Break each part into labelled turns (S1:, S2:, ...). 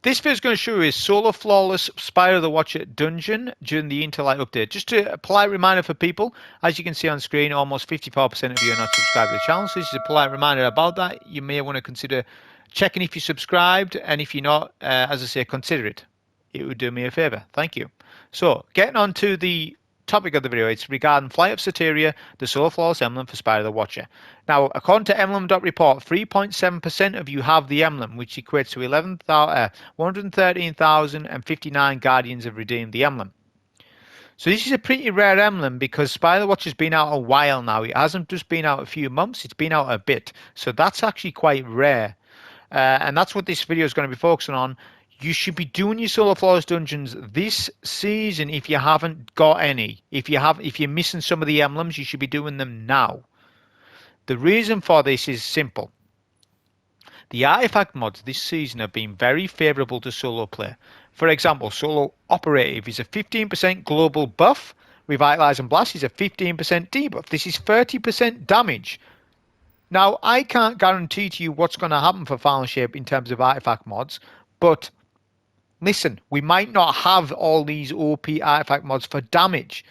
S1: This video is going to show you a solo flawless Spire the Watcher dungeon during the Interlight update. Just a polite reminder for people, as you can see on screen, almost 54% of you are not subscribed to the channel. So this is a polite reminder about that. You may want to consider checking if you're subscribed, and if you're not, as I say, consider it. It would do me a favor. Thank you. So getting on to the topic of the video, it's regarding Flight of Soteria, the solo flawless emblem for Spire the Watcher. Now, according to Emblem.report, 3.7% of you have the emblem, which equates to 113,059 guardians have redeemed the emblem. So this is a pretty rare emblem because Spire the Watcher's been out a while now. It hasn't just been out a few months, it's been out a bit. So that's actually quite rare. And that's what this video is going to be focusing on. You should be doing your solo flawless dungeons this season if you haven't got any. If you're missing some of the emblems, you should be doing them now. The reason for this is simple. The artifact mods this season have been very favourable to solo play. For example, solo operative is a 15% global buff. Revitalise and Blast is a 15% debuff. This is 30% damage. Now, I can't guarantee to you what's going to happen for Final Shape in terms of artifact mods, but listen, we might not have all these OP artifact mods for damage.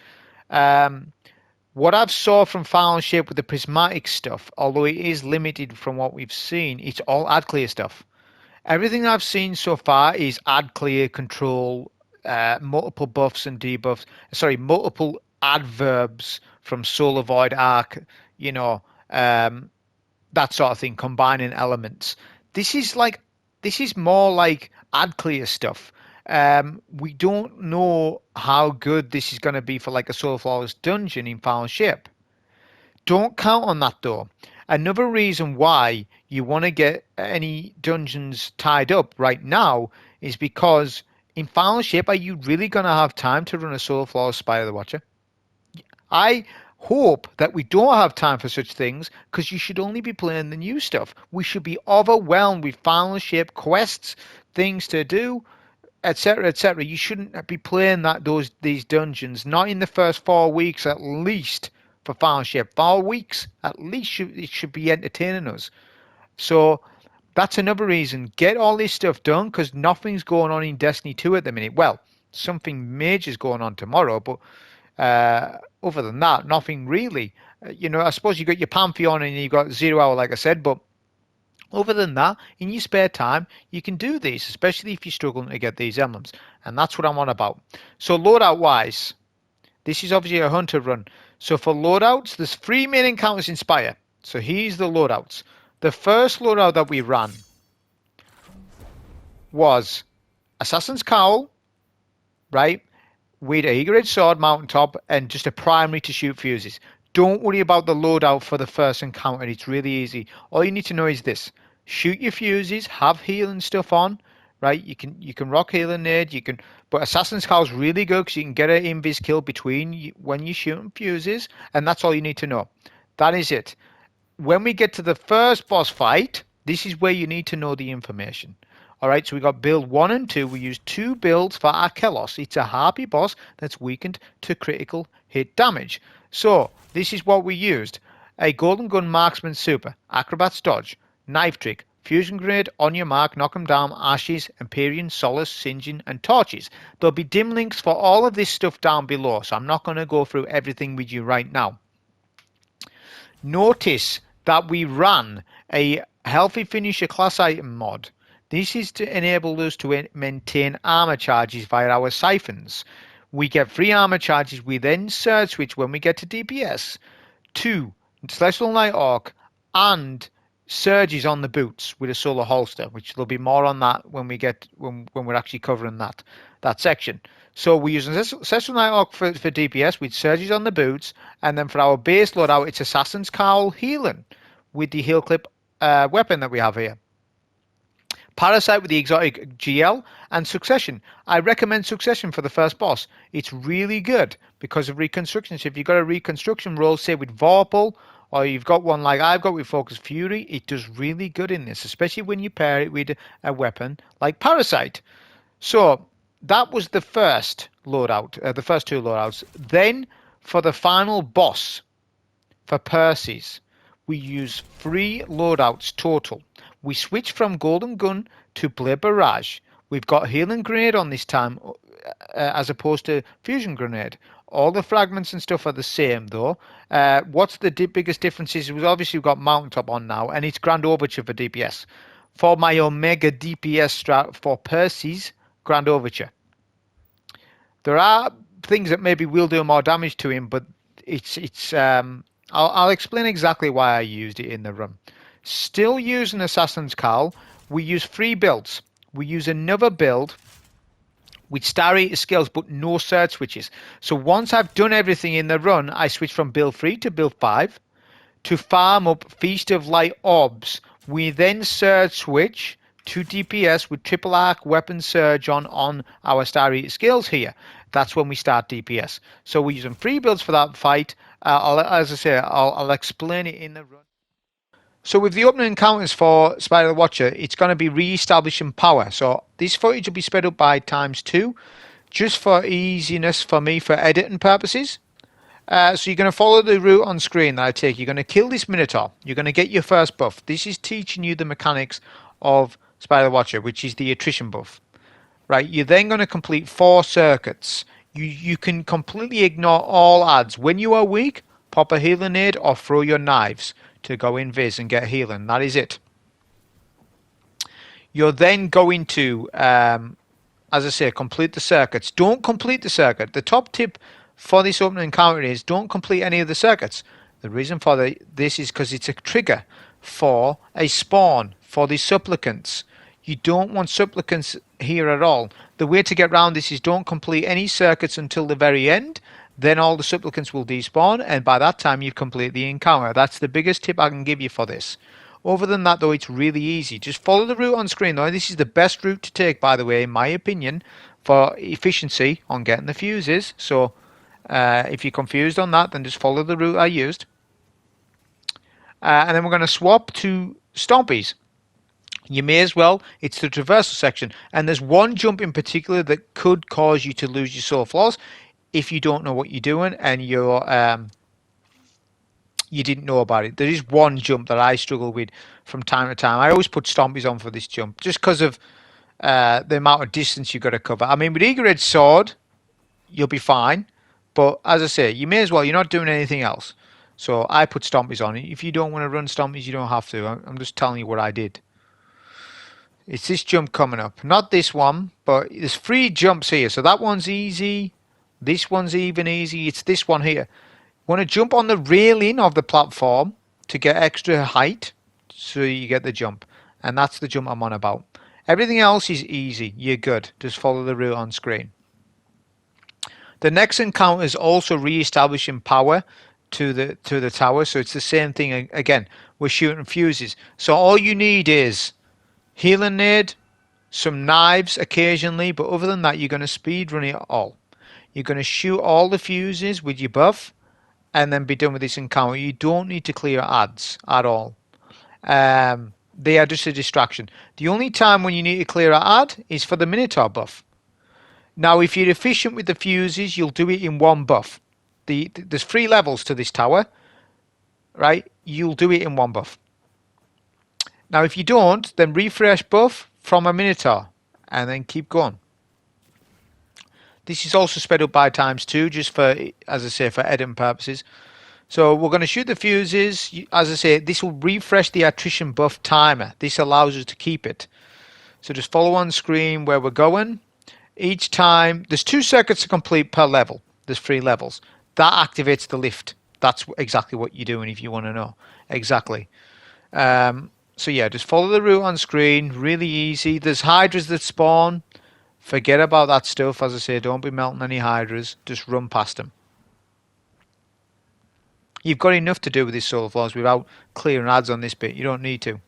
S1: What I've saw from Final Shape with the prismatic stuff, although it is limited from what we've seen, it's all ad clear stuff. Everything I've seen so far is ad clear, control, multiple buffs and debuffs. Sorry, multiple adverbs from Solar Void Arc, that sort of thing, combining elements. This is more like ad clear stuff. We don't know how good this is going to be for like a solo flawless dungeon in Final Shape. Don't count on that though. Another reason why you want to get any dungeons tied up right now is because in Final Shape, are you really going to have time to run a solo flawless Spire the Watcher? I hope that we don't have time for such things, because you should only be playing the new stuff. We should be overwhelmed with Final Shape quests, things to do, etc., etc. You shouldn't be playing these dungeons, not in the first 4 weeks at least for Final Shape. 4 weeks at least it should be entertaining us. So that's another reason. Get all this stuff done, because nothing's going on in Destiny 2 at the minute. Well, something major's going on tomorrow, but other than that, nothing really. I suppose you got your Pantheon and you got 0 Hour, like I said, but other than that, in your spare time, you can do these, especially if you're struggling to get these emblems. And that's what I'm on about. So loadout wise, this is obviously a hunter run. So for loadouts, there's 3 main encounters in Spire. So here's the loadouts. The first loadout that we ran was Assassin's Cowl, right? With a Eager Edge Sword mountaintop and just a primary to shoot fuses. Don't worry about the loadout for the first encounter. It's really easy. All you need to know is this. Shoot your fuses, have healing stuff on, right? You can rock healing nade, but Assassin's Cowl is really good because you can get an invis kill between when you're shooting fuses, and that's all you need to know. That is it. When we get to the first boss fight, this is where you need to know the information. Alright, so we got build 1 and 2. We used 2 builds for Akelous. It's a harpy boss that's weakened to critical hit damage. So, this is what we used. A Golden Gun Marksman Super, Acrobat's Dodge, Knife Trick, Fusion Grenade, On Your Mark, Knock 'em Down, Ashes, Empyrean, Solace, Singeing, and Torches. There'll be dim links for all of this stuff down below, so I'm not going to go through everything with you right now. Notice that we ran a Healthy Finisher class item mod. This is to enable us to maintain armor charges via our siphons. We get free armor charges. We then surge switch when we get to DPS to Celestial Night Orc and surges on the boots with a solar holster, which there'll be more on that when we're actually covering that section. So we're using Celestial Night Orc for DPS with surges on the boots, and then for our base loadout, it's Assassin's Cowl healing with the heal clip weapon that we have here. Parasite with the exotic GL, and Succession. I recommend Succession for the first boss. It's really good because of reconstruction. So if you've got a reconstruction roll, say with Vorpal, or you've got one like I've got with Focus Fury, it does really good in this, especially when you pair it with a weapon like Parasite. So that was the first loadout, the first 2 loadouts. Then for the final boss, for Persys, we use 3 loadouts total. We switch from Golden Gun to Blade Barrage. We've got Healing Grenade on this time, as opposed to Fusion Grenade. All the fragments and stuff are the same though. What's the biggest difference is we've obviously got Mountaintop on now, and it's Grand Overture for DPS. For my Omega DPS strat for Persys, Grand Overture. There are things that maybe will do more damage to him, but I'll explain exactly why I used it in the run. Still using Assassin's Call, we use 3 builds. We use another build with Star Eater skills, but no surge switches. So once I've done everything in the run, I switch from build 3 to build 5 to farm up Feast of Light Orbs. We then surge switch to DPS with Triple Arc Weapon Surge on our Star Eater skills here. That's when we start DPS. So we're using 3 builds for that fight. As I say, I'll explain it in the run. So with the opening encounters for Spire the Watcher, it's going to be re-establishing power. So this footage will be sped up by ×2, just for easiness for me for editing purposes. So you're going to follow the route on screen that I take. You're going to kill this Minotaur. You're going to get your first buff. This is teaching you the mechanics of Spire the Watcher, which is the attrition buff. Right, you're then going to complete 4 circuits. You can completely ignore all adds. When you are weak, pop a healing aid or throw your knives to go invis and get healing. That is it. You're then going to, as I say, complete the circuits. Don't complete the circuit. The top tip for this opening encounter is don't complete any of the circuits. The reason for this is because it's a trigger for a spawn for the supplicants. You don't want supplicants here at all. The way to get around this is don't complete any circuits until the very end. Then all the supplicants will despawn, and by that time you complete the encounter. That's the biggest tip I can give you for this. Other than that, though, it's really easy. Just follow the route on screen, though. This is the best route to take, by the way, in my opinion, for efficiency on getting the fuses. So if you're confused on that, then just follow the route I used. And then we're going to swap to Stompies. You may as well. It's the traversal section. And there's one jump in particular that could cause you to lose your soul flaws if you don't know what you're doing and you didn't know about it. There is one jump that I struggle with from time to time. I always put Stompies on for this jump just because of the amount of distance you've got to cover. I mean, with Eager Edge Sword, you'll be fine. But as I say, you may as well. You're not doing anything else. So I put Stompies on. If you don't want to run Stompies, you don't have to. I'm just telling you what I did. It's this jump coming up. Not this one, but there's 3 jumps here. So that one's easy. This one's even easy. It's this one here. You want to jump on the railing of the platform to get extra height so you get the jump. And that's the jump I'm on about. Everything else is easy. You're good. Just follow the route on screen. The next encounter is also re-establishing power to the tower. So it's the same thing again. We're shooting fuses. So all you need is healing nade, some knives occasionally. But other than that, you're going to speed run it all. You're going to shoot all the fuses with your buff and then be done with this encounter. You don't need to clear adds at all. They are just a distraction. The only time when you need to clear an add is for the Minotaur buff. Now, if you're efficient with the fuses, you'll do it in one buff. There's 3 levels to this tower, right? You'll do it in one buff. Now, if you don't, then refresh buff from a Minotaur and then keep going. This is also sped up by ×2, just for, as I say, for editing purposes. So we're going to shoot the fuses. As I say, this will refresh the attrition buff timer. This allows us to keep it. So just follow on screen where we're going. Each time, there's 2 circuits to complete per level. There's 3 levels. That activates the lift. That's exactly what you're doing if you want to know. Exactly. So yeah, just follow the route on screen. Really easy. There's hydras that spawn. Forget about that stuff. As I say, don't be melting any hydras. Just run past them. You've got enough to do with these soul flaws without clearing adds on this bit. You don't need to.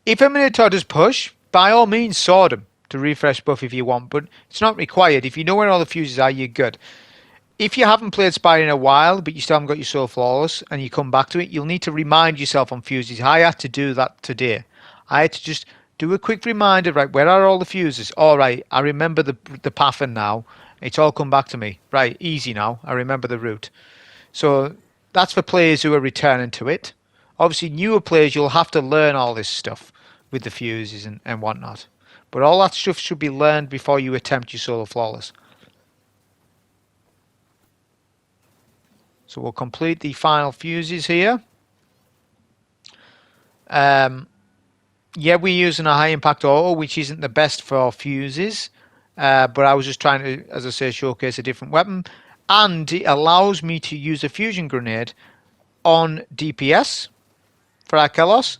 S1: If a Minotaur does push, by all means sword him to refresh buff if you want, but it's not required. If you know where all the fuses are, you're good. If you haven't played Spire in a while, but you still haven't got your soul flaws, and you come back to it, you'll need to remind yourself on fuses. I had to do that today. I had to just do a quick reminder, right, where are all the fuses? All right, I remember the pattern now. It's all come back to me. Right, easy now. I remember the route. So that's for players who are returning to it. Obviously, newer players, you'll have to learn all this stuff with the fuses and whatnot. But all that stuff should be learned before you attempt your solo flawless. So we'll complete the final fuses here. Yeah, we're using a high impact auto, which isn't the best for fuses. But I was just trying to, as I say, showcase a different weapon. And it allows me to use a fusion grenade on DPS for Akelous.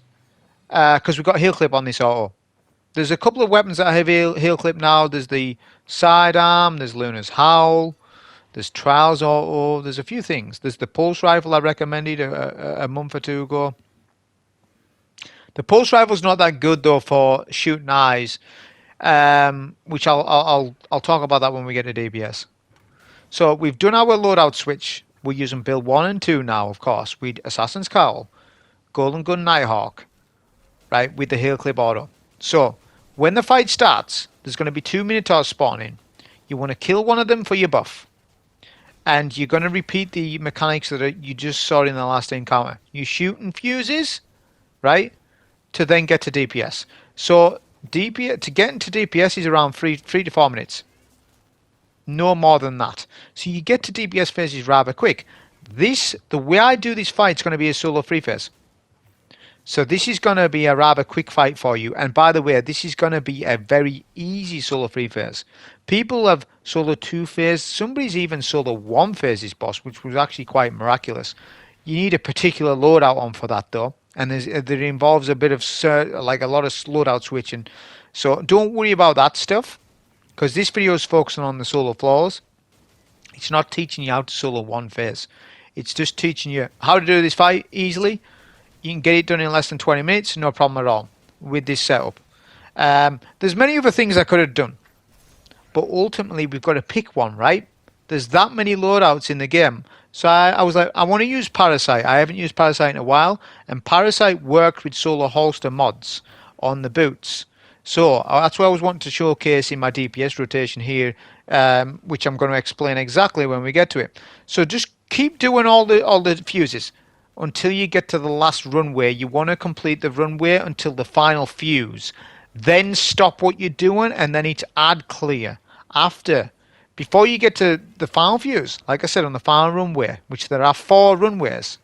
S1: Because we've got heal clip on this auto. There's a couple of weapons that have heal clip now. There's the sidearm, there's Luna's Howl, there's Trials auto, there's a few things. There's the pulse rifle I recommended a month or two ago. The pulse rifle's not that good though for shooting eyes, which I'll talk about that when we get to DPS. So we've done our loadout switch. We're using build 1 and 2 now, of course, with Assassin's Cowl, Golden Gun Nighthawk, right, with the heal clip auto. So when the fight starts, there's going to be 2 Minotaurs spawning. You want to kill one of them for your buff. And you're going to repeat the mechanics that you just saw in the last encounter. You shoot and fuses, right, to then get to DPS. So DPS, to get into DPS is around 3 to 4 minutes. No more than that. So you get to DPS phases rather quick. The way I do this fight is going to be a solo free phase. So this is going to be a rather quick fight for you. And by the way, this is going to be a very easy solo 3 phase. People have solo 2 phase. Somebody's even solo 1 phase this boss, which was actually quite miraculous. You need a particular loadout on for that though. And there involves a bit of like a lot of loadout switching. So don't worry about that stuff, because this video is focusing on the solo flaws. It's not teaching you how to solo 1 phase. It's just teaching you how to do this fight easily. You can get it done in less than 20 minutes, no problem at all with this setup. There's many other things I could have done, but ultimately we've got to pick one, right? There's that many loadouts in the game. So I was like, I want to use Parasite. I haven't used Parasite in a while, and Parasite worked with solo holster mods on the boots. So that's what I was wanting to showcase in my DPS rotation here, which I'm going to explain exactly when we get to it. So just keep doing all the fuses until you get to the last runway. You want to complete the runway until the final fuse. Then stop what you're doing and then it's add clear. Before you get to the final fuse, like I said, on the final runway, which there are 4 runways,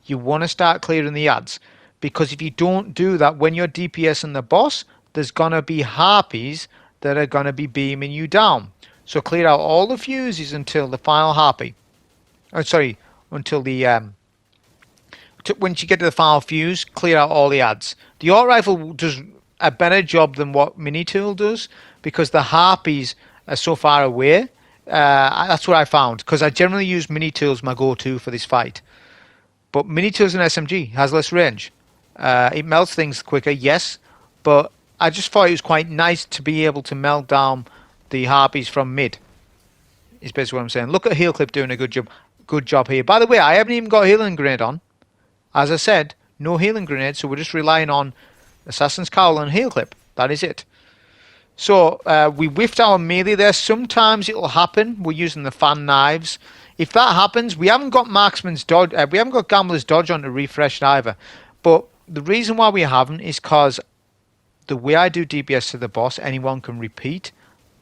S1: you want to start clearing the ads. Because if you don't do that, when you're DPSing the boss, there's going to be harpies that are going to be beaming you down. So clear out all the fuses until the final harpy. Until the... once you get to the final fuse, clear out all the ads. The auto rifle does a better job than what Mini Tool does, because the harpies are so far away. That's what I found, because I generally use Mini Tools my go-to for this fight. But Mini Tools in SMG has less range. It melts things quicker, yes, but I just thought it was quite nice to be able to melt down the harpies from mid. Is basically what I'm saying. Look at Heal Clip doing a good job here. By the way, I haven't even got Healing Grenade on. As I said, no healing grenade, so we're just relying on Assassin's Cowl and Heal Clip. That is it. So we whiffed our melee there. Sometimes it'll happen. We're using the fan knives. If that happens, we haven't got Marksman's Dodge. We haven't got Gambler's Dodge on to refresh either. But the reason why we haven't is because the way I do DPS to the boss, anyone can repeat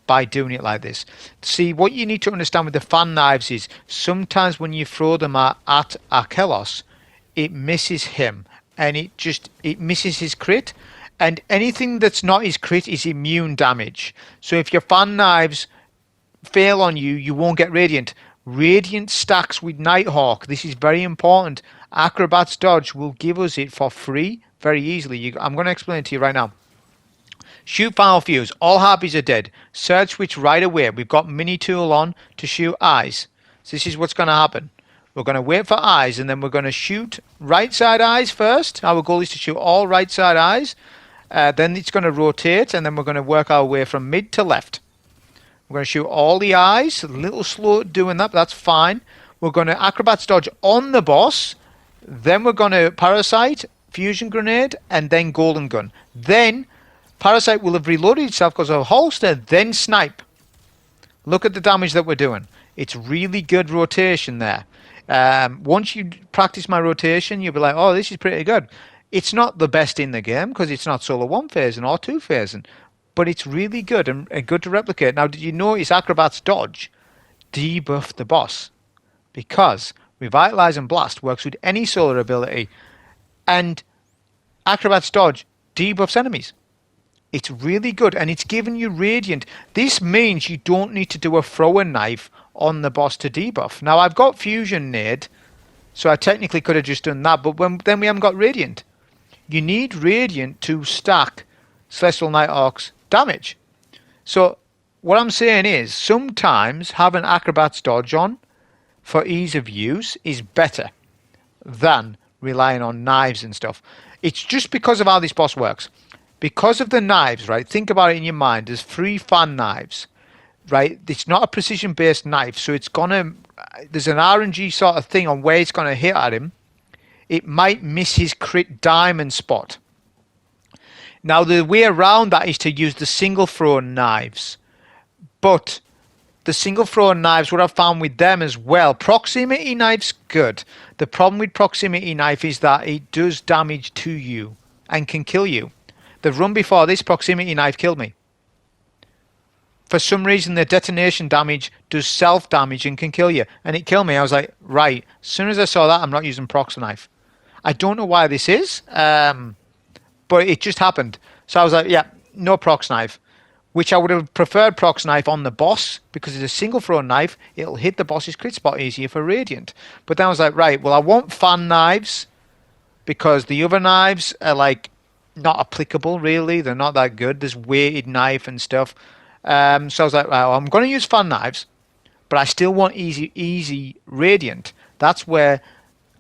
S1: by doing it like this. See, what you need to understand with the fan knives is sometimes when you throw them at Akelous, it misses him, and it misses his crit, and anything that's not his crit is immune damage. So if your fan knives fail on you, you won't get Radiant. Radiant stacks with Nighthawk. This is very important. Acrobat's Dodge will give us it for free very easily. I'm going to explain it to you right now. Shoot final fuse. All harpies are dead. Surge switch right away. We've got Mini Tool on to shoot eyes. So this is what's going to happen. We're going to wait for eyes, and then we're going to shoot right side eyes first. Our goal is to shoot all right side eyes. Then it's going to rotate, and then we're going to work our way from mid to left. We're going to shoot all the eyes. A little slow doing that, but that's fine. We're going to Acrobat's Dodge on the boss. Then we're going to Parasite, Fusion Grenade, and then Golden Gun. Then Parasite will have reloaded itself because of a holster, then Snipe. Look at the damage that we're doing. It's really good rotation there. Once you practice my rotation, you'll be like, oh, this is pretty good. It's not the best in the game because it's not solo 1 phasing or 2 phasing, but it's really good and good to replicate. Now, did you notice Acrobat's Dodge debuffed the boss? Because Revitalize and Blast works with any solar ability, and Acrobat's Dodge debuffs enemies. It's really good, and it's giving you Radiant. This means you don't need to do a throwing knife on the boss to debuff. Now, I've got Fusion Nade, so I technically could have just done that, but then we haven't got Radiant. You need Radiant to stack Celestial Nighthawk's damage. So what I'm saying is sometimes having Acrobat's Dodge on for ease of use is better than relying on knives and stuff. It's just because of how this boss works. Because of the knives, right? Think about it in your mind. There's 3 fan knives, right? It's not a precision-based knife, so it's gonna. There's an RNG sort of thing on where it's gonna hit at him. It might miss his crit diamond spot. Now the way around that is to use the single thrown knives, but the single thrown knives, what I've found with them as well, proximity knife's good. The problem with proximity knife is that it does damage to you and can kill you. The run before this, proximity knife killed me. For some reason, the detonation damage does self-damage and can kill you. And it killed me. I was like, right. As soon as I saw that, I'm not using prox knife. I don't know why this is, but it just happened. So I was like, yeah, no prox knife. Which I would have preferred prox knife on the boss, because it's a single throw knife. It'll hit the boss's crit spot easier for Radiant. But then I was like, right, well, I want fan knives, because the other knives are like not applicable really. They're not that good. There's weighted knife and stuff. So I was like, well, I'm going to use fan knives, but I still want easy Radiant. That's where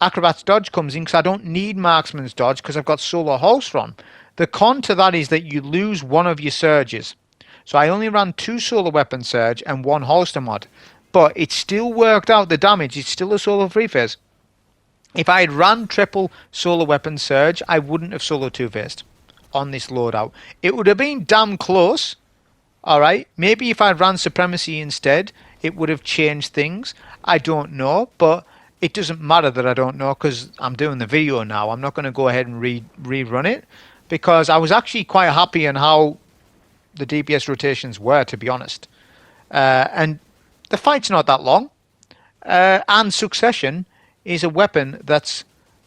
S1: Acrobat's Dodge comes in, because I don't need Marksman's Dodge because I've got Solar Holster on. The con to that is that you lose one of your surges. So I only ran 2 solar weapon surge and 1 holster mod, but it still worked out the damage. It's still a solar 3 phase. If I had ran triple solar weapon surge, I wouldn't have solo 2 phased on this loadout. It would have been damn close. All right, maybe if I'd ran supremacy instead, it would have changed things. I don't know, but it doesn't matter that I don't know, because I'm doing the video now. I'm not going to go ahead and rerun it, because I was actually quite happy on how the DPS rotations were, to be honest. And the fight's not that long. And Succession is a weapon that's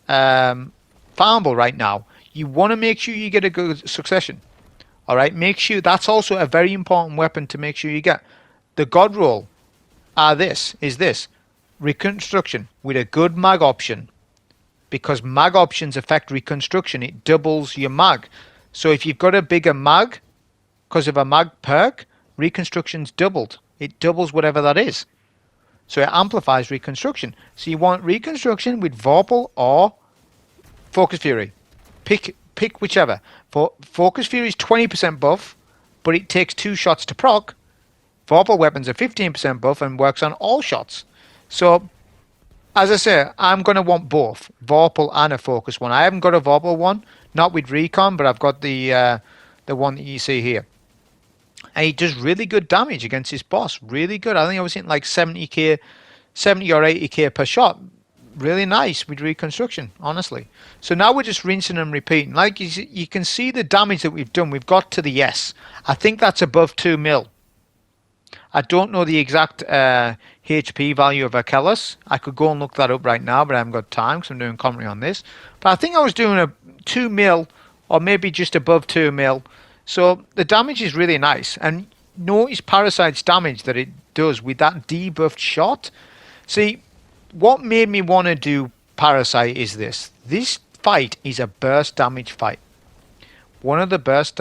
S1: farmable right now. You want to make sure you get a good Succession. All right, make sure that's also a very important weapon to make sure you get. The God roll is this. Reconstruction with a good mag option. Because mag options affect reconstruction. It doubles your mag. So if you've got a bigger mag, because of a mag perk, reconstruction's doubled. It doubles whatever that is. So it amplifies reconstruction. So you want reconstruction with Vorpal or Focus Fury. Pick whichever. Focus Fury is 20% buff, but it takes 2 shots to proc. Vorpal weapons are 15% buff and works on all shots. So, as I say, I'm going to want both Vorpal and a Focus one. I haven't got a Vorpal one, not with Recon, but I've got the one that you see here. And he does really good damage against his boss. Really good. I think I was hitting like 70k, 70 or 80k per shot. Really nice with reconstruction, honestly. So now we're just rinsing and repeating. Like you can see the damage that we've done. We've got to the S. I think that's above 2 mil. I don't know the exact HP value of Akelous. I could go and look that up right now, but I haven't got time because I'm doing commentary on this. But I think I was doing a 2 mil or maybe just above 2 mil. So the damage is really nice. And notice Parasite's damage that it does with that debuffed shot. See, what made me want to do Parasite is this. This fight is a burst damage fight. One of the best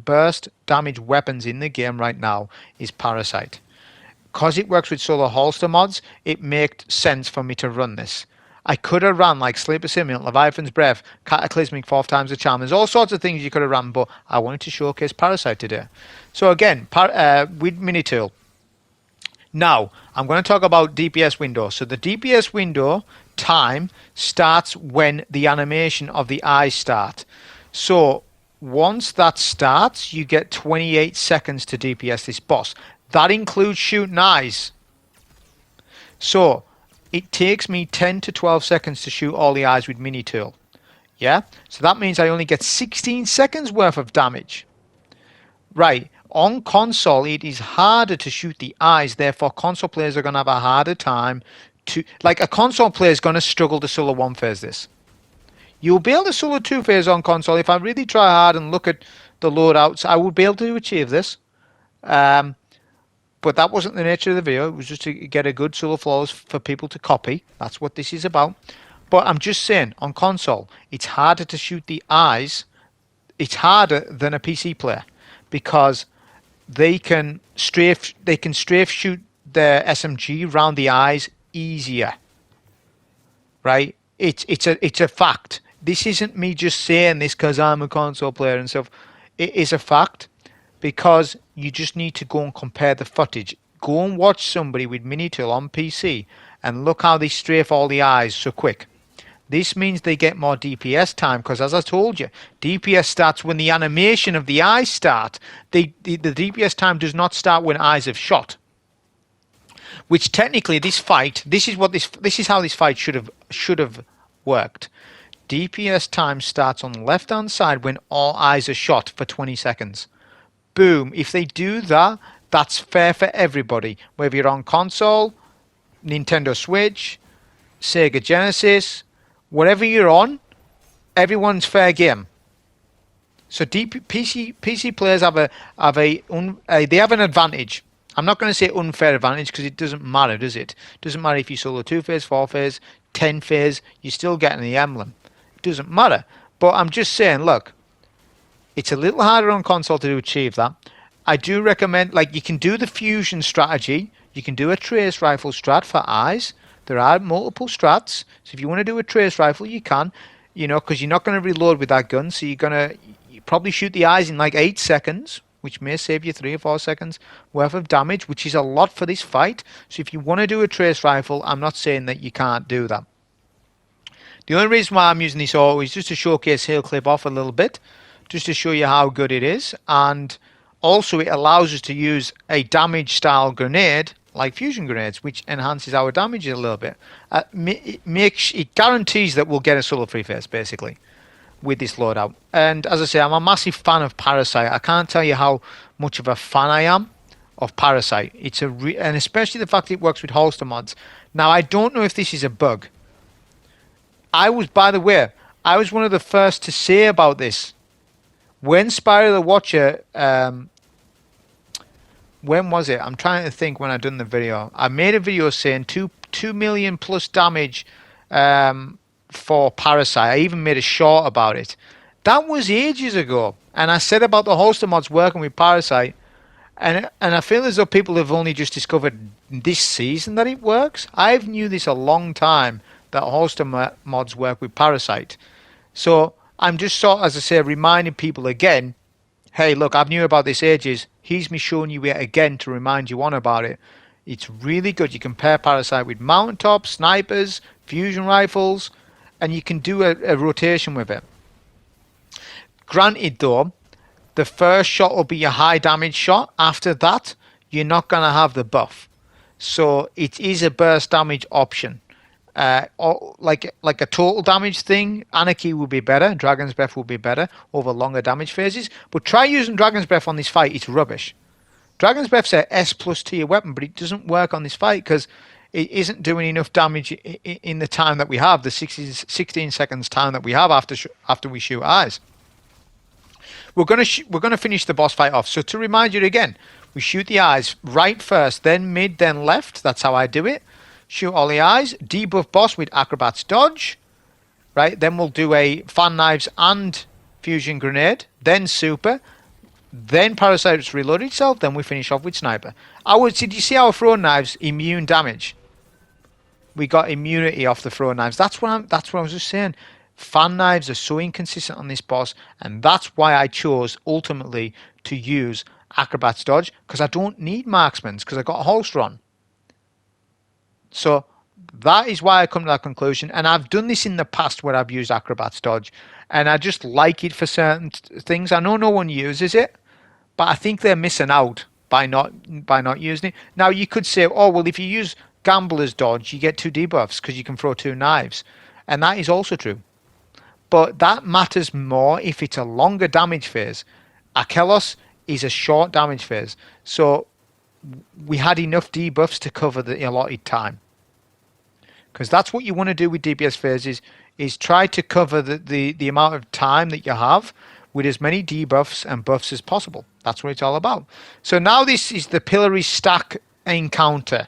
S1: burst damage weapons in the game right now is Parasite. Because it works with solar holster mods, it made sense for me to run this. I could have run like Sleeper Simulant, Leviathan's Breath, Cataclysmic 4 times the Charm. There's all sorts of things you could have run, but I wanted to showcase Parasite today. So again, with Mini Tool. Now, I'm going to talk about DPS window. So the DPS window time starts when the animation of the eyes start. So once that starts, you get 28 seconds to DPS this boss. That includes shooting eyes. So it takes me 10 to 12 seconds to shoot all the eyes with Mini Tool. Yeah, so that means I only get 16 seconds worth of damage. Right, on console it is harder to shoot the eyes, therefore console players are going to have a harder time to, like a console player is going to struggle to solo one phase this. You'll be able to solo two phase on console. If I really try hard and look at the loadouts, I would be able to achieve this. But that wasn't the nature of the video. It was just to get a good solo flows for people to copy. That's what this is about. But I'm just saying, on console, it's harder to shoot the eyes. It's harder than a PC player because they can strafe shoot their SMG round the eyes easier. Right? It's a fact. This isn't me just saying this because I'm a console player and stuff. It is a fact because you just need to go and compare the footage. Go and watch somebody with Minitool on PC and look how they strafe all the eyes so quick. This means they get more DPS time because, as I told you, DPS starts when the animation of the eyes start. The DPS time does not start when eyes have shot. Which technically, this is how this fight should have worked. DPS time starts on the left hand side when all eyes are shot for 20 seconds. Boom. If they do that, that's fair for everybody. Whether you're on console, Nintendo Switch, Sega Genesis, whatever you're on, everyone's fair game. So PC players have an advantage. I'm not going to say unfair advantage because it doesn't matter, does it? It doesn't matter if you solo 2 phase, 4 phase, 10 phase, you're still getting the emblem. It doesn't matter. But I'm just saying, look, it's a little harder on console to achieve that. I do recommend, like, you can do the fusion strategy. You can do a trace rifle strat for eyes. There are multiple strats. So if you want to do a trace rifle, you can, because you're not going to reload with that gun. So you probably shoot the eyes in like 8 seconds, which may save you 3 or 4 seconds worth of damage, which is a lot for this fight. So if you want to do a trace rifle, I'm not saying that you can't do that. The only reason why I'm using this auto is just to showcase Hail Clip off a little bit, just to show you how good it is. And also it allows us to use a damage style grenade like fusion grenades, which enhances our damage a little bit. It guarantees that we'll get a solo free phase basically with this loadout. And as I say, I'm a massive fan of Parasite. I can't tell you how much of a fan I am of Parasite. And especially the fact it works with holster mods. Now I don't know if this is a bug. By the way, I was one of the first to say about this when Spire the Watcher. When was it? I'm trying to think when I done the video. I made a video saying 2 million plus damage for Parasite. I even made a short about it. That was ages ago. And I said about the holster mods working with Parasite. And I feel as though people have only just discovered this season that it works. I've knew this a long time, that holster mods work with Parasite. So I'm just as I say, reminding people again, hey, look, I've knew about this ages. Here's me showing you it again to remind you on about it. It's really good. You can pair Parasite with mountaintops, snipers, fusion rifles, and you can do a rotation with it. Granted, though, the first shot will be your high damage shot. After that, you're not going to have the buff. So it is a burst damage option. Or like a total damage thing, Anarchy will be better, Dragon's Breath will be better over longer damage phases. But try using Dragon's Breath on this fight, it's rubbish. Dragon's Breath's a S plus tier weapon, but it doesn't work on this fight because it isn't doing enough damage in the time that we have, the 16 seconds time that we have after we shoot eyes. We're gonna finish the boss fight off. So to remind you again, we shoot the eyes right first, then mid, then left. That's how I do it. Shoot all the eyes, debuff boss with Acrobat's Dodge, right? Then we'll do a Fan Knives and Fusion Grenade, then Super, then Parasite's reload itself, then we finish off with Sniper. Did you see our Thrown Knives immune damage? We got immunity off the Thrown Knives. That's what I was just saying. Fan Knives are so inconsistent on this boss, and that's why I chose ultimately to use Acrobat's Dodge, because I don't need Marksman's, because I got a holster on. So that is why I come to that conclusion. And I've done this in the past where I've used Acrobat's Dodge. And I just like it for certain things. I know no one uses it, but I think they're missing out by not using it. Now you could say, oh, well, if you use Gambler's Dodge, you get 2 debuffs because you can throw 2 knives. And that is also true. but that matters more if it's a longer damage phase. Akelous is a short damage phase, so we had enough debuffs to cover the allotted time. Because that's what you want to do with DPS phases, is try to cover the amount of time that you have with as many debuffs and buffs as possible. That's what it's all about. So now this is the Pillory stack encounter.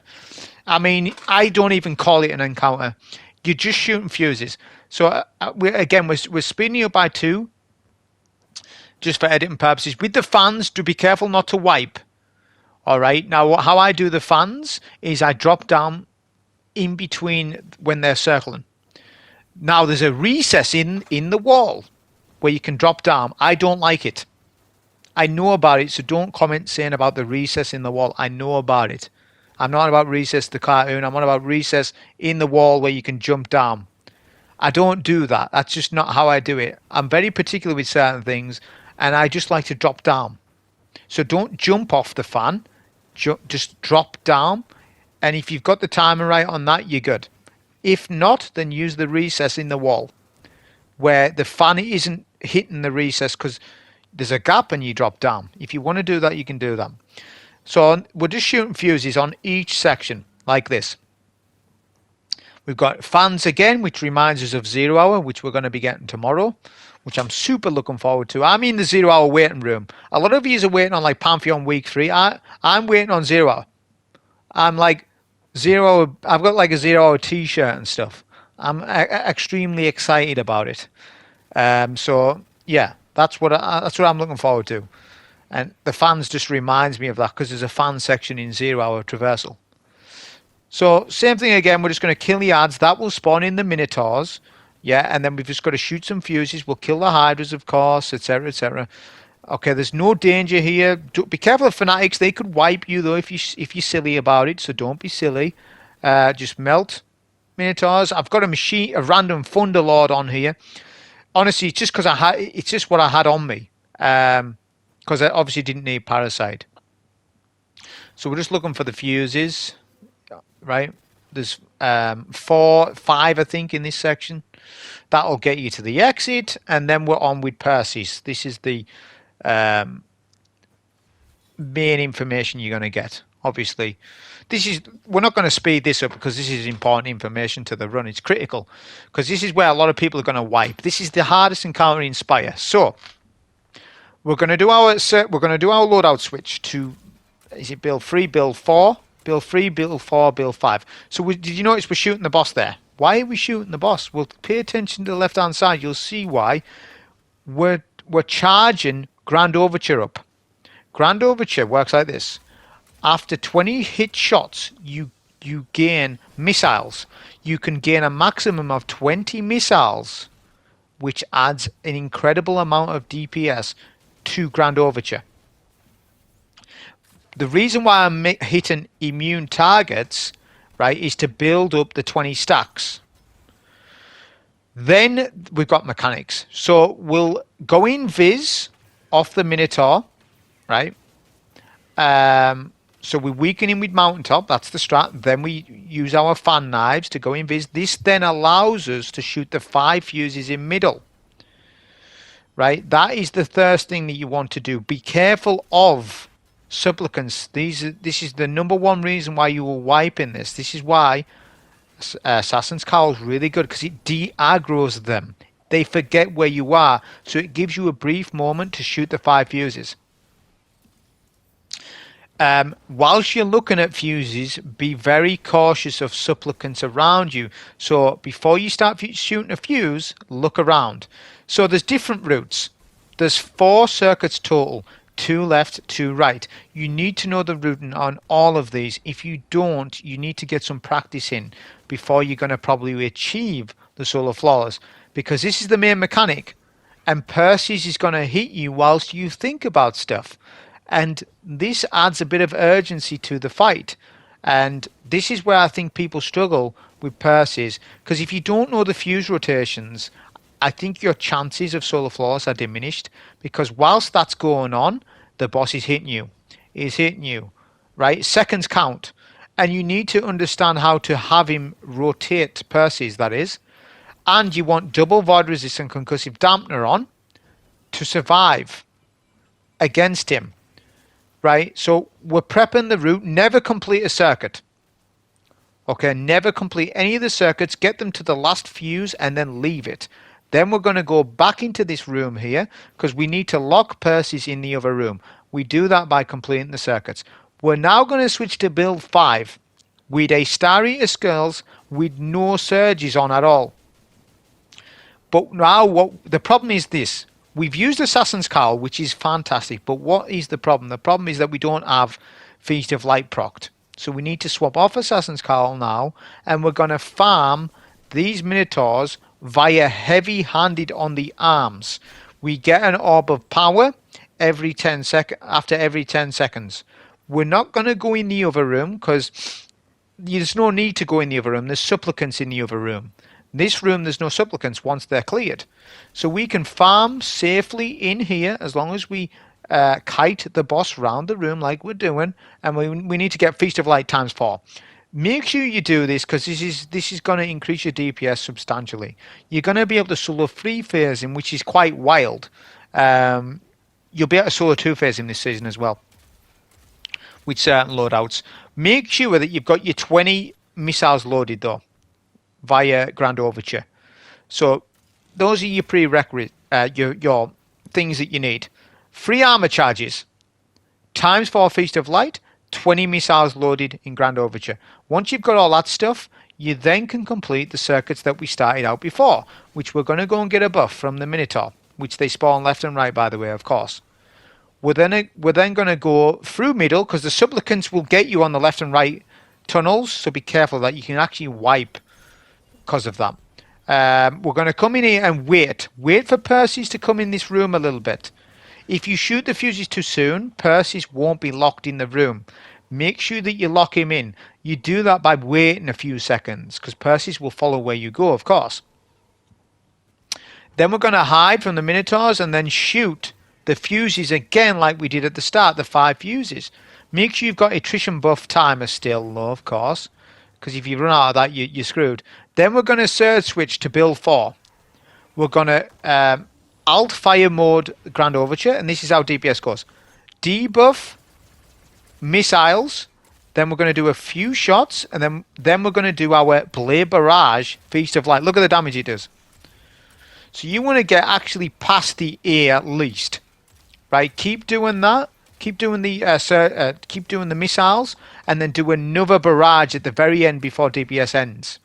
S1: I mean, I don't even call it an encounter. You're just shooting fuses. So we're speeding you up by 2, just for editing purposes. With the fans, do be careful not to wipe. All right. Now, how I do the fans is I drop down in between when they're circling. Now, there's a recess in the wall where you can drop down. I don't like it. I know about it, so don't comment saying about the recess in the wall. I know about it. I'm not about recess the cartoon. I'm not about recess in the wall where you can jump down. I don't do that. That's just not how I do it. I'm very particular with certain things, and I just like to drop down. So don't jump off the fan. Just drop down. And if you've got the timer right on that, you're good. If not, then use the recess in the wall where the fan isn't hitting the recess, because there's a gap and you drop down. If you want to do that, you can do that. So we're just shooting fuses on each section like this. We've got fans again, which reminds us of 0 hour, which we're going to be getting tomorrow, which I'm super looking forward to. I'm in the 0 hour waiting room. A lot of you are waiting on like Pantheon week 3. I'm waiting on 0 hour. I'm like 0 hour. I've got like a 0 hour t-shirt and stuff. I'm extremely excited about it. So yeah, that's what I'm looking forward to. And the fans just reminds me of that, because there's a fan section in 0 hour traversal. So same thing again, we're just going to kill the ads. That will spawn in the Minotaurs. Yeah, and then we've just got to shoot some fuses. We'll kill the Hydras, of course, etc., etc. Okay, there's no danger here. Be careful of Fanatics. They could wipe you, though, if you're silly about it, so don't be silly. Just melt Minotaurs. I've got a random Thunderlord on here. Honestly, it's just because it's just what I had on me. Because I obviously didn't need Parasite. So we're just looking for the fuses. Right, there's 4, 5, I think, in this section. That'll get you to the exit, and then we're on with Persys. This is the main information you're going to get. Obviously, we're not going to speed this up because this is important information to the run. It's critical because this is where a lot of people are going to wipe. This is the hardest encounter in Spire. So we're going to do our loadout switch to, is it build 3, build 4? Build 3, build 4, build 5. So did you notice we're shooting the boss there? Why are we shooting the boss? Well, pay attention to the left-hand side. You'll see why. We're charging Grand Overture up. Grand Overture works like this. After 20 hit shots, you gain missiles. You can gain a maximum of 20 missiles, which adds an incredible amount of DPS to Grand Overture. The reason why I'm hitting immune targets, right, is to build up the 20 stacks. Then we've got mechanics. So we'll go in Viz off the Minotaur, right? So we weaken him with Mountaintop. That's the strat. Then we use our fan knives to go in Viz. This then allows us to shoot the 5 fuses in middle. Right? That is the first thing that you want to do. Be careful of supplicants. This is the number one reason why you will wipe in this. This is why Assassin's Cowl is really good, because it de-aggroes them. They forget where you are, so it gives you a brief moment to shoot the 5 fuses. Whilst you're looking at fuses, be very cautious of supplicants around you. So before you start shooting a fuse, look around. So there's different routes. There's 4 circuits total. 2 left, 2 right. You need to know the routing on all of these. If you don't, you need to get some practice in before you're going to probably achieve the Solar Flawless, because this is the main mechanic, and Persys is going to hit you whilst you think about stuff, and this adds a bit of urgency to the fight. And this is where I think people struggle with Persys, because if you don't know the fuse rotations, I think your chances of Solar Flawless are diminished, because whilst that's going on, the boss is hitting you. He's hitting you, right? Seconds count. And you need to understand how to have him rotate Persys, that is. and you want double void resistant concussive dampener on to survive against him, right? So we're prepping the route. Never complete a circuit. Okay, never complete any of the circuits. Get them to the last fuse and then leave it. Then we're going to go back into this room here because we need to lock Persys in the other room. We do that by completing the circuits. We're now going to switch to build 5 with a Star Eater Skulls with no surges on at all. But now what the problem is this. We've used Assassin's Cowl, which is fantastic, but what is the problem? The problem is that we don't have Feast of Light procced. So we need to swap off Assassin's Cowl now, and we're going to farm these Minotaurs via heavy-handed on the arms. We get an Orb of Power every 10 after every 10 seconds. We're not going to go in the other room because there's no need to go in the other room. There's supplicants in the other room. This room, there's no supplicants once they're cleared. So we can farm safely in here as long as we kite the boss round the room like we're doing. And we need to get Feast of Light times 4. Make sure you do this because this is going to increase your DPS substantially. You're going to be able to solo 3 phase him, which is quite wild. You'll be able to solo 2 phase him this season as well with certain loadouts. Make sure that you've got your 20 missiles loaded though via Grand Overture. So those are your prerequisites, your things that you need. 3 armor charges, times 4 Feast of Light, 20 missiles loaded in Grand Overture. Once you've got all that stuff, you then can complete the circuits that we started out before, which we're going to go and get a buff from the Minotaur, which they spawn left and right, by the way, of course. We're then going to go through middle, because the supplicants will get you on the left and right tunnels, so be careful that you can actually wipe because of that. We're going to come in here and wait for Persys to come in this room a little bit. If you shoot the fuses too soon, Persys won't be locked in the room. Make sure that you lock him in. You do that by waiting a few seconds, because Persys will follow where you go, of course. Then we're going to hide from the Minotaurs and then shoot the fuses again like we did at the start, the 5 fuses. Make sure you've got attrition buff timer still, though, of course, because if you run out of that, you're screwed. Then we're going to surge switch to build 4. We're going to alt fire mode Grand Overture, and this is how DPS goes. Debuff missiles, then we're going to do a few shots, and then we're going to do our Blade Barrage Feast of Light. Look at the damage it does. So you want to get actually past the A at least, right? Keep doing that. Keep doing the missiles, and then do another barrage at the very end before DPS ends.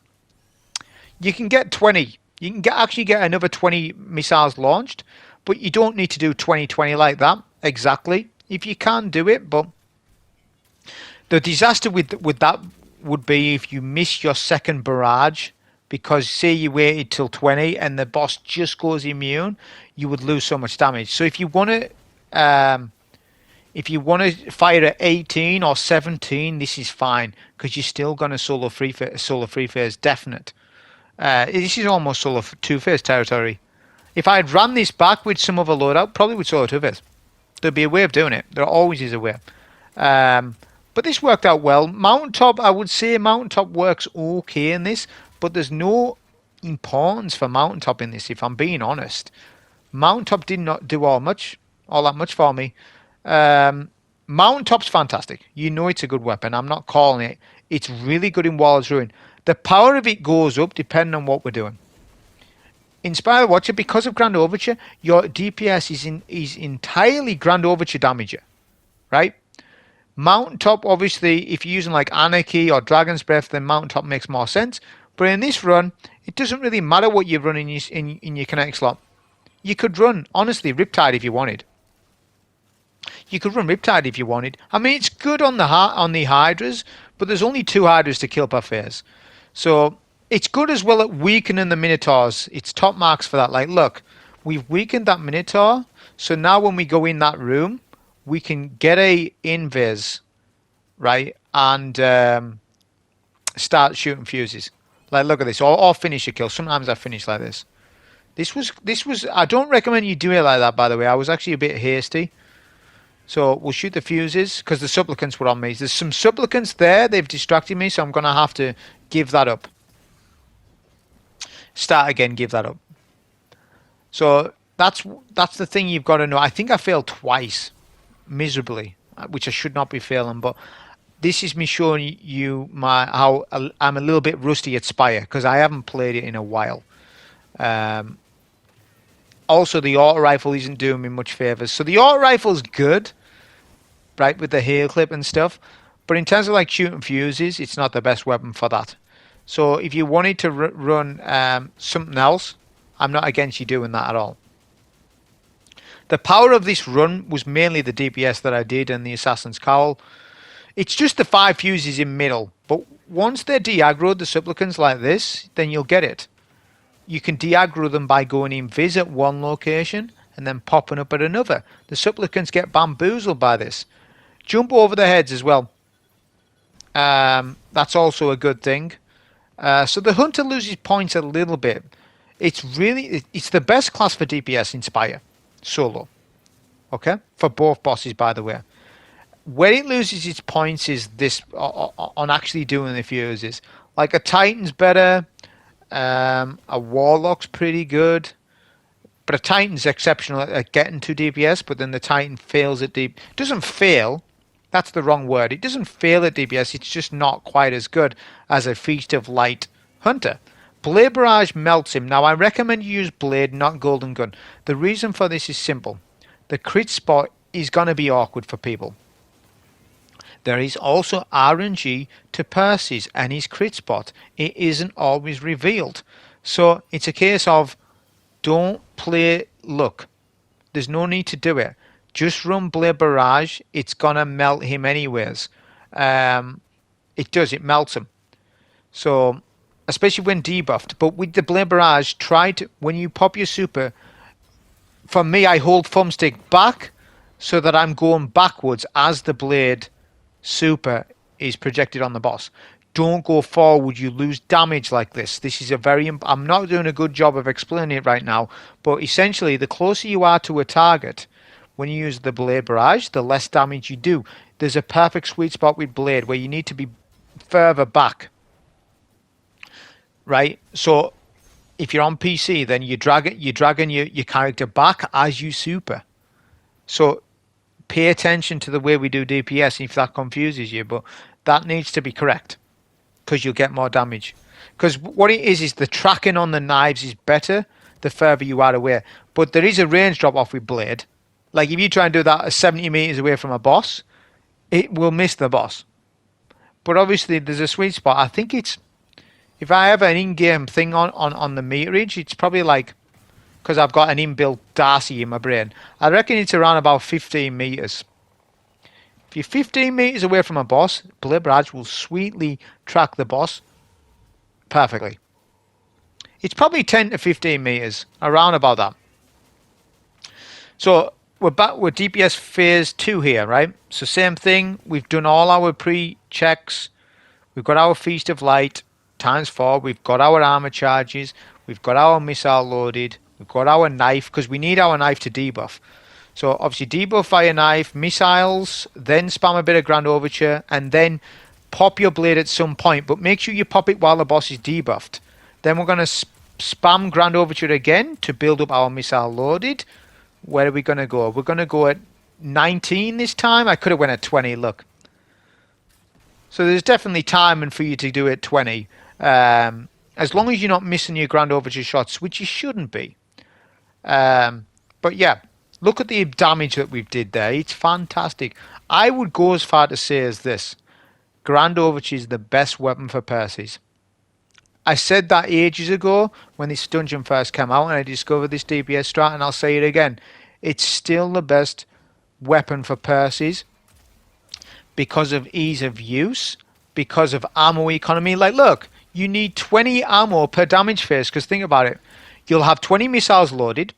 S1: You can get 20. You can actually get another 20 missiles launched, but you don't need to do 20-20 like that exactly. If you can do it, but the disaster with that would be if you miss your second barrage, because say you waited till 20 and the boss just goes immune, you would lose so much damage. So if you want to fire at 18 or 17, this is fine, because you're still going to solo 3 phase definite. This is almost solo 2 phase territory. If I had run this back with some other loadout, probably would solo 2 phase. There'd be a way of doing it. There always is a way. But this worked out well. Mountaintop, I would say Mountaintop works okay in this, but there's no importance for Mountaintop in this, if I'm being honest. Mountaintop did not do all that much for me. Mountaintop's fantastic. You know it's a good weapon. I'm not calling it. It's really good in Warlord's Ruin. The power of it goes up depending on what we're doing. In Spire Watcher, because of Grand Overture, your DPS is entirely Grand Overture damager, right? Mountaintop, obviously, if you're using like Anarchy or Dragon's Breath, then Mountaintop makes more sense. But in this run, it doesn't really matter what you run in your kinetic slot. You could run, honestly, Riptide if you wanted. You could run Riptide if you wanted. I mean, it's good on the Hydras, but there's only 2 Hydras to kill per phase. So it's good as well at weakening the Minotaurs. It's top marks for that. Like, look, we've weakened that Minotaur. So now when we go in that room, we can get a invis, right? And start shooting fuses. Like, look at this. Or finish a kill. Sometimes I finish like this. This was. I don't recommend you do it like that, by the way. I was actually a bit hasty. So we'll shoot the fuses because the supplicants were on me. There's some supplicants there. They've distracted me, so I'm going to have to give that up. start again, give that up. So that's the thing you've got to know. I think I failed twice miserably, which I should not be failing, but this is me showing you how I'm a little bit rusty at Spire because I haven't played it in a while. Also, the auto rifle isn't doing me much favors. So the auto rifle's good, right, with the hail clip and stuff, but in terms of like shooting fuses, it's not the best weapon for that. So if you wanted to run something else, I'm not against you doing that at all. The power of this run was mainly the DPS that I did and the Assassin's Cowl. It's just the 5 fuses in middle, but once they're de-aggroed, the supplicants like this, then you'll get it. You can de-aggro them by going invis at one location and then popping up at another. The supplicants get bamboozled by this. Jump over the heads as well. That's also a good thing. So the Hunter loses points a little bit. It's the best class for DPS in Spire. Solo. Okay? For both bosses, by the way. Where it loses its points is this on actually doing the fuses. Like a Titan's better. A Warlock's pretty good. But a Titan's exceptional at getting to DPS, but then the Titan fails at DPS. Doesn't fail. That's the wrong word. It doesn't fail at DPS. It's just not quite as good as a Feast of Light Hunter. Blade Barrage melts him. Now, I recommend you use Blade, not Golden Gun. The reason for this is simple. The crit spot is going to be awkward for people. There is also RNG to Persys and his crit spot. It isn't always revealed. So, it's a case of don't play luck. There's no need to do it. Just run Blade Barrage. It's going to melt him anyways. It does. It melts him. So, especially when debuffed. But with the Blade Barrage, when you pop your super, for me, I hold thumbstick back so that I'm going backwards as the Blade super is projected on the boss. Don't go forward. You lose damage like this. This is I'm not doing a good job of explaining it right now, but essentially, the closer you are to a target, when you use the Blade Barrage, the less damage you do. There's a perfect sweet spot with Blade where you need to be further back. Right? So if you're on PC, then you're dragging your character back as you super. So pay attention to the way we do DPS if that confuses you, but that needs to be correct because you'll get more damage. Because what it is the tracking on the knives is better the further you are away. But there is a range drop off with Blade. Like if you try and do that 70 meters away from a boss, it will miss the boss. But obviously there's a sweet spot. I think it's, if I have an in-game thing on the meterage, it's probably like, because I've got an inbuilt Darcy in my brain, I reckon it's around about 15 meters. If you're 15 meters away from a boss, Blade Barrage will sweetly track the boss perfectly. It's probably 10 to 15 meters, around about that. So we're back with DPS phase 2 here, right? So same thing. We've done all our pre-checks. We've got our Feast of Light ×4. We've got our armor charges. We've got our missile loaded. We've got our knife because we need our knife to debuff. So obviously debuff fire knife, missiles, then spam a bit of Grand Overture, and then pop your blade at some point. But make sure you pop it while the boss is debuffed. Then we're going to spam Grand Overture again to build up our missile loaded. Where are we going to go? We're going to go at 19 this time. I could have went at 20, look. So there's definitely timing for you to do it 20. As long as you're not missing your Grand Overture shots, which you shouldn't be. But yeah, look at the damage that we've did there. It's fantastic. I would go as far to say as this. Grand Overture is the best weapon for Persys. I said that ages ago when this dungeon first came out and I discovered this DPS strat, and I'll say it again. It's still the best weapon for Persys because of ease of use, because of ammo economy. Like, look, you need 20 ammo per damage phase, because think about it. You'll have 20 missiles loaded,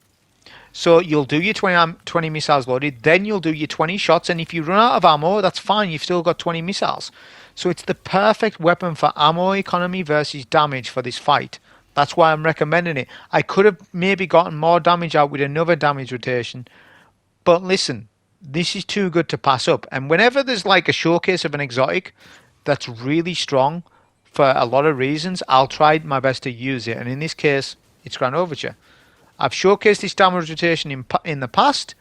S1: so you'll do your 20 missiles loaded, then you'll do your 20 shots, and if you run out of ammo, that's fine, you've still got 20 missiles. So it's the perfect weapon for ammo economy versus damage for this fight. That's why I'm recommending it. I could have maybe gotten more damage out with another damage rotation, but listen, this is too good to pass up. And whenever there's like a showcase of an exotic that's really strong for a lot of reasons. I'll try my best to use it, and in this case, it's Grand Overture. I've showcased this damage rotation in the past.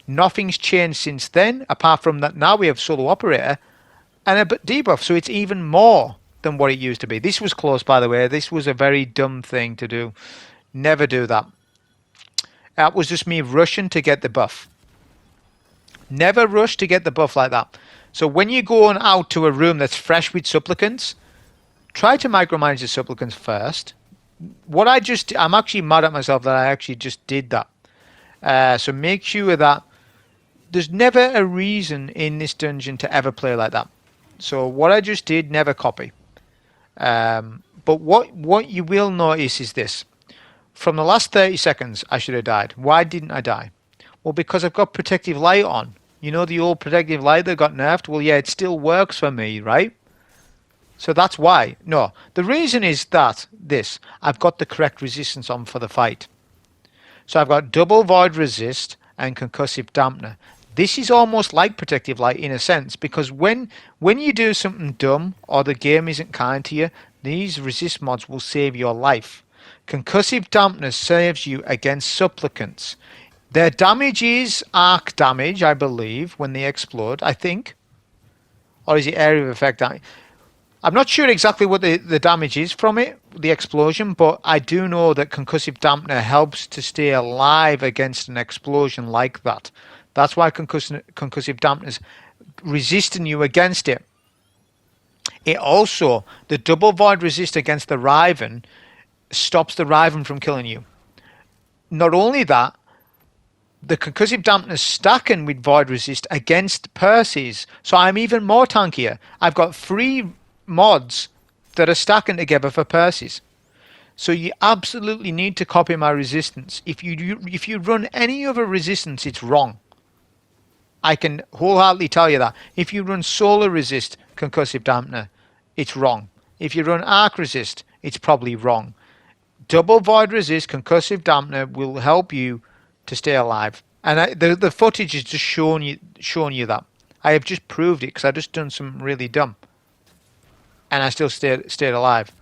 S1: Nothing's changed since then, apart from that now we have Solo Operator and a debuff, so it's even more than what it used to be. This was close, by the way. This was a very dumb thing to do. Never do that. That was just me rushing to get the buff. Never rush to get the buff like that. So when you're going out to a room that's fresh with supplicants, try to micromanage the supplicants first. I'm actually mad at myself that I actually just did that. So make sure that there's never a reason in this dungeon to ever play like that. So what I just did, never copy. But what you will notice is this. From the last 30 seconds, I should have died. Why didn't I die? Well, because I've got Protective Light on. You know the old Protective Light that got nerfed? Well, yeah, it still works for me, right? So that's why. No, the reason is that I've got the correct resistance on for the fight. So I've got double void resist and concussive dampener. This is almost like Protective Light in a sense, because when you do something dumb or the game isn't kind to you, these resist mods will save your life. Concussive dampener saves you against supplicants. Their damage is arc damage, I believe, when they explode, I think. Or is it area of effect damage? I'm not sure exactly what the damage is from it, the explosion, but I do know that concussive dampener helps to stay alive against an explosion like that. That's why concussive dampener is resisting you against it. It also, the double void resist against the Riven stops the Riven from killing you. Not only that, the concussive dampener is stacking with void resist against Persys, so I'm even more tankier. I've got 3 mods that are stacking together for Persys. So you absolutely need to copy my resistance. If you run any other resistance, it's wrong. I can wholeheartedly tell you that. If you run solar resist concussive dampener, it's wrong. If you run arc resist, it's probably wrong. Double void resist concussive dampener will help you to stay alive. And the footage is just showing you that. I have just proved it because I've just done something really dumb. And I still stayed alive.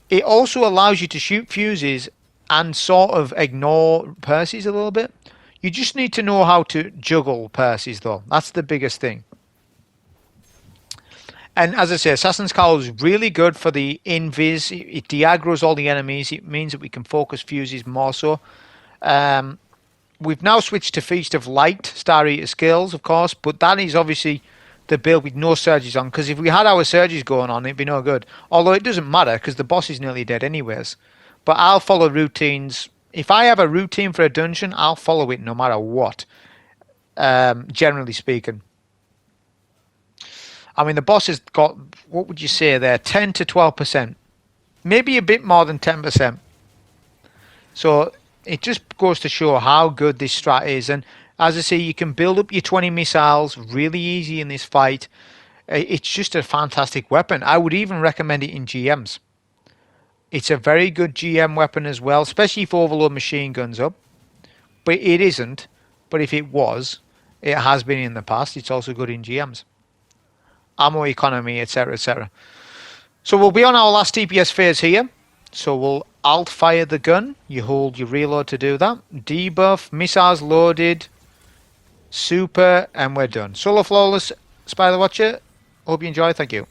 S1: It also allows you to shoot fuses and sort of ignore Persys a little bit. You just need to know how to juggle Persys though. That's the biggest thing. And as I say, Assassin's Cowl is really good for the invis. It de-aggroes all the enemies. It means that we can focus fuses more so. We've now switched to Feast of Light, Star Eater skills, of course, but that is obviously the build with no surges on, because if we had our surges going on, it'd be no good. Although it doesn't matter, because the boss is nearly dead anyways. But I'll follow routines. If I have a routine for a dungeon, I'll follow it no matter what, generally speaking. I mean, the boss has got, what would you say there, 10 to 12%. Maybe a bit more than 10%. So it just goes to show how good this strat is. And as I say, you can build up your 20 missiles really easy in this fight. It's just a fantastic weapon. I would even recommend it in GMs. It's a very good GM weapon as well, especially if you overload machine guns up. But it isn't. But if it was, it has been in the past. It's also good in GMs. Ammo economy, etc., etc. So we'll be on our last DPS phase here. So we'll alt fire the gun. You hold your reload to do that. Debuff, missiles loaded, super, and we're done. Solo Flawless, Spire the Watcher. Hope you enjoy. Thank you.